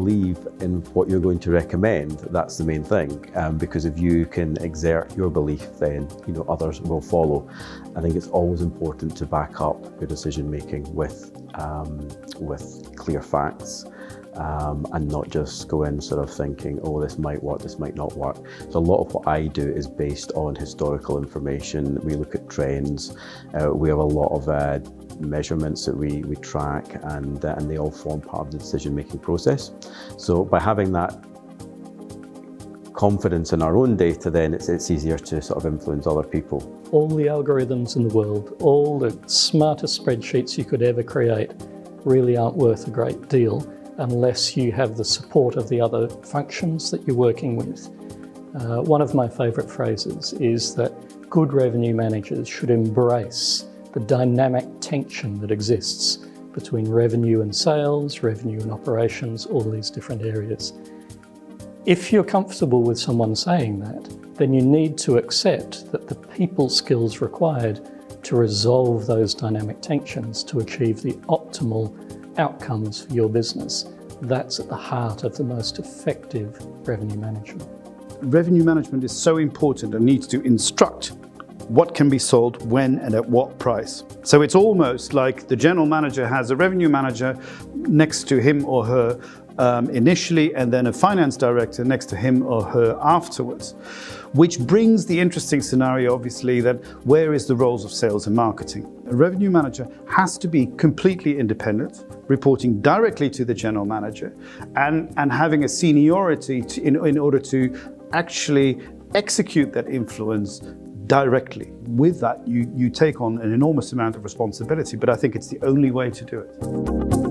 believe in what you're going to recommend, that's the main thing. Because if you can exert your belief, then others will follow. I think it's always important to back up your decision making with clear facts. And not just go in sort of thinking, oh, this might work, this might not work. So a lot of what I do is based on historical information. We look at trends. We have a lot of measurements that we track, and they all form part of the decision-making process. So by having that confidence in our own data, then it's easier to sort of influence other people. All the algorithms in the world, all the smartest spreadsheets you could ever create really aren't worth a great deal unless you have the support of the other functions that you're working with. One of my favourite phrases is that good revenue managers should embrace the dynamic tension that exists between revenue and sales, revenue and operations, all these different areas. If you're comfortable with someone saying that, then you need to accept that the people skills required to resolve those dynamic tensions to achieve the optimal outcomes for your business. That's at the heart of the most effective revenue management. Revenue management is so important and needs to instruct what can be sold, when and at what price. So it's almost like the general manager has a revenue manager next to him or her initially, and then a finance director next to him or her afterwards. Which brings the interesting scenario, obviously, that where is the roles of sales and marketing? A revenue manager has to be completely independent, reporting directly to the general manager, and having a seniority in order to actually execute that influence directly. With that, you take on an enormous amount of responsibility, but I think it's the only way to do it.